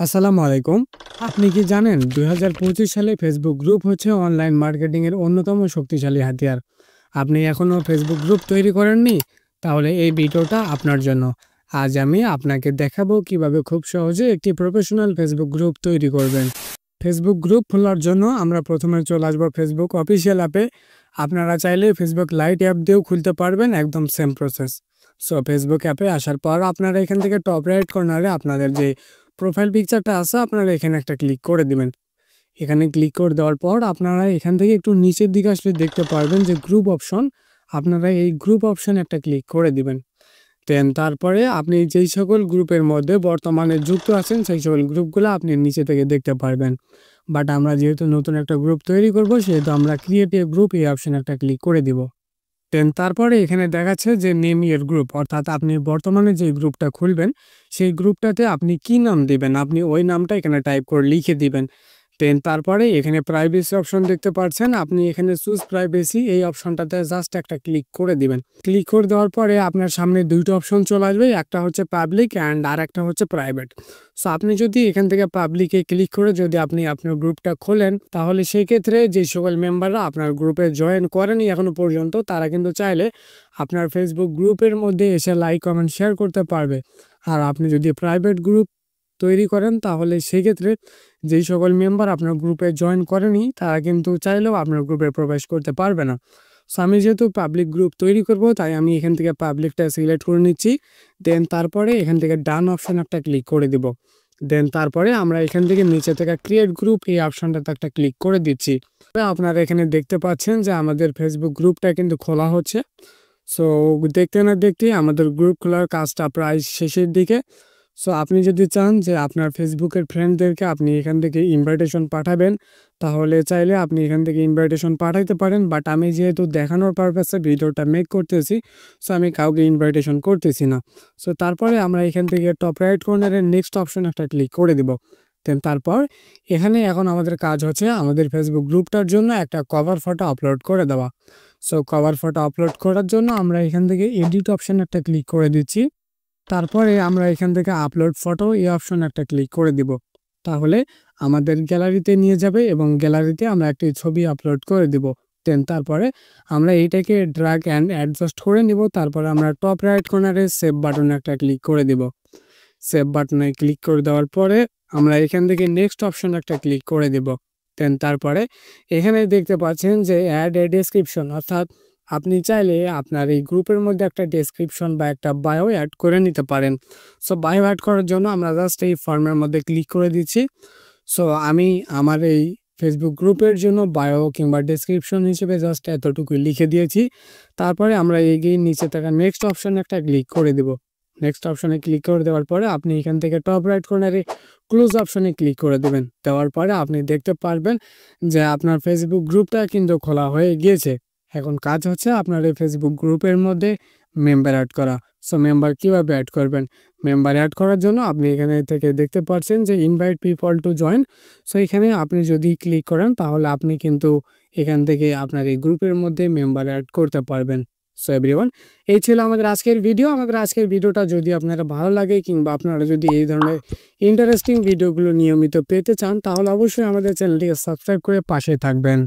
আসসালামু আলাইকুম। আপনি কি জানেন ২০২৫ সালে ফেসবুক গ্রুপ হচ্ছে অনলাইন মার্কেটিং এর অন্যতম শক্তিশালী হাতিয়ার। আপনি এখনো ফেসবুক গ্রুপ তৈরি করেননি? তাহলে এই ভিডিওটা আপনার জন্য। আজ আমি আপনাকে দেখাবো কিভাবে খুব সহজে একটি প্রফেশনাল ফেসবুক গ্রুপ তৈরি করবেন। ফেসবুক গ্রুপ খোলার জন্য আমরা প্রথমে চলে আসবো ফেসবুক অফিসিয়াল অ্যাপে। আপনারা চাইলে ফেসবুক লাইট অ্যাপ দিয়েও খুলতে পারবেন, একদম সেম প্রসেস। সো ফেসবুক অ্যাপে আসার পর আপনারা এখান থেকে টপ রাইট কর্নারে আপনাদের যে প্রোফাইল পিকচারটা আছে আপনারা এখানে একটা ক্লিক করে দিবেন। এখানে ক্লিক করে দেওয়ার পর আপনারা এখান থেকে একটু নিচের দিকে আসলে দেখতে পারবেন যে গ্রুপ অপশন। আপনারা এই গ্রুপ অপশন একটা ক্লিক করে দিবেন। তারপরে আপনি যেই সকল গ্রুপের মধ্যে বর্তমানে যুক্ত আছেন সেই সকল গ্রুপগুলো আপনি নিচে থেকে দেখতে পারবেন। বাট আমরা যেহেতু নতুন একটা গ্রুপ তৈরি করব, সেহেতু আমরা ক্রিয়েট এ গ্রুপ এই অপশন একটা ক্লিক করে দিব। তারপরে এখানে দেখাচ্ছে যে নেম ইউর গ্রুপ, অর্থাৎ আপনি বর্তমানে যে গ্রুপটা খুলবেন সেই গ্রুপটাতে আপনি কি নাম দিবেন, আপনি ওই নামটা এখানে টাইপ করে লিখে দিবেন। তারপরে এখানে প্রাইভেসি অপশন দেখতে পাচ্ছেন, আপনি এখানে চুজ প্রাইভেসি এই অপশনটাতে জাস্ট একটা ক্লিক করে দিবেন। ক্লিক করে দেওয়ার পরে আপনার সামনে দুইটা অপশন চলে আসবে, একটা হচ্ছে পাবলিক অ্যান্ড আর একটা হচ্ছে প্রাইভেট। সো আপনি যদি এখান থেকে পাবলিকে ক্লিক করে যদি আপনি আপনার গ্রুপটা খোলেন, তাহলে সেই ক্ষেত্রে যে সকল মেম্বাররা আপনার গ্রুপে জয়েন করেনি এখনো পর্যন্ত তারা কিন্তু চাইলে আপনার ফেসবুক গ্রুপের মধ্যে এসে লাইক কমেন্ট শেয়ার করতে পারবে। আর আপনি যদি প্রাইভেট গ্রুপ তৈরি করেন তাহলে সেক্ষেত্রে যেই সকল মেম্বার আপনার গ্রুপে জয়েন করেনি তারা কিন্তু চাইলেও আপনার গ্রুপে প্রবেশ করতে পারবে না। সো আমি যেহেতু পাবলিক গ্রুপ তৈরি করব, তাই আমি এখান থেকে পাবলিকটা সিলেক্ট করে নিচ্ছি। তারপরে এখান থেকে ডান অপশন একটা ক্লিক করে দিব। তারপরে আমরা এখান থেকে নিচে থেকে ক্রিয়েট গ্রুপ এই অপশনটাতে একটা ক্লিক করে দিচ্ছি। আপনারা এখানে দেখতে পাচ্ছেন যে আমাদের ফেসবুক গ্রুপটা কিন্তু খোলা হচ্ছে। সো দেখতে না দেখতেই আমাদের গ্রুপ খোলার কাজটা প্রায় শেষের দিকে। সো আপনি যদি চান যে আপনার ফেসবুকের ফ্রেন্ডদেরকে আপনি এখান থেকে ইনভাইটেশন পাঠাবেন, তাহলে চাইলে আপনি এখান থেকে ইনভাইটেশন পাঠাইতে পারেন। বাট আমি যেহেতু দেখানোর পারপাসে ভিডিওটা মেক করতেছি, সো আমি কাউকে ইনভাইটেশন করতেছি না। সো তারপরে আমরা এখান থেকে টপ রাইট কর্নারের নেক্সট অপশন একটা ক্লিক করে দিব। তারপর এখানে এখন আমাদের কাজ হচ্ছে আমাদের ফেসবুক গ্রুপটার জন্য একটা কভার ফটো আপলোড করে দেওয়া। সো কভার ফটো আপলোড করার জন্য আমরা এখান থেকে এডিট অপশন একটা ক্লিক করে দিচ্ছি। তারপরে আমরা এখান থেকে আপলোড ফটো এই অপশন একটা ক্লিক করে দিব। তাহলে আমাদের গ্যালারিতে নিয়ে যাবে এবং গ্যালারিতে আমরা একটি ছবি আপলোড করে দিব। তারপরে আমরা এইটাকে ড্র্যাগ অ্যান্ড অ্যাডজাস্ট করে নিব। তারপরে আমরা টপ রাইট কর্নারে সেভ বাটনে একটা ক্লিক করে দিব। সেভ বাটনে ক্লিক করে দেওয়ার পরে আমরা এখান থেকে নেক্সট অপশন একটা ক্লিক করে দিব। তারপরে এখানে দেখতে পাচ্ছেন যে অ্যাড এ ডেসক্রিপশন, অর্থাৎ আপনি চাইলে আপনার এই গ্রুপের মধ্যে একটা ডেসক্রিপশন বা একটা বায়ো অ্যাড করে নিতে পারেন। সো বায়ো অ্যাড করার জন্য আমরা জাস্ট এই ফর্মের মধ্যে ক্লিক করে দিচ্ছি। সো আমি আমার এই ফেসবুক গ্রুপের জন্য বায়ো কিংবা ডেসক্রিপশন হিসেবে জাস্ট এতটুকুই লিখে দিয়েছি। তারপরে আমরা এগিয়ে নিচে থাকা নেক্সট অপশানে একটা ক্লিক করে দেব। নেক্সট অপশানে ক্লিক করে দেওয়ার পরে আপনি এখান থেকে টপ রাইট কর্নারে ক্লোজ অপশানে ক্লিক করে দেবেন। দেওয়ার পরে আপনি দেখতে পারবেন যে আপনার ফেসবুক গ্রুপটা কিন্তু খোলা হয়ে গিয়েছে। এখন কাজ হচ্ছে আপনার এই ফেসবুক গ্রুপের মধ্যে মেম্বার অ্যাড করা। সো মেম্বার কীভাবে অ্যাড করবেন? মেম্বার অ্যাড করার জন্য আপনি এখানে থেকে দেখতে পাচ্ছেন যে invite people to join. So এখানে আপনি যদি ক্লিক করেন তাহলে আপনি কিন্তু এখান থেকে আপনার এই গ্রুপের মধ্যে মেম্বার অ্যাড করতে পারবেন। সো এভরিওয়ান, এই ছিল আমাদের আজকের ভিডিও। আমাদের আজকের ভিডিওটা যদি আপনারা ভালো লাগে কিংবা আপনারা যদি এই ধরনের ইন্টারেস্টিং ভিডিওগুলো নিয়মিত পেতে চান, তাহলে অবশ্যই আমাদের চ্যানেলটিকে সাবস্ক্রাইব করে পাশে থাকবেন।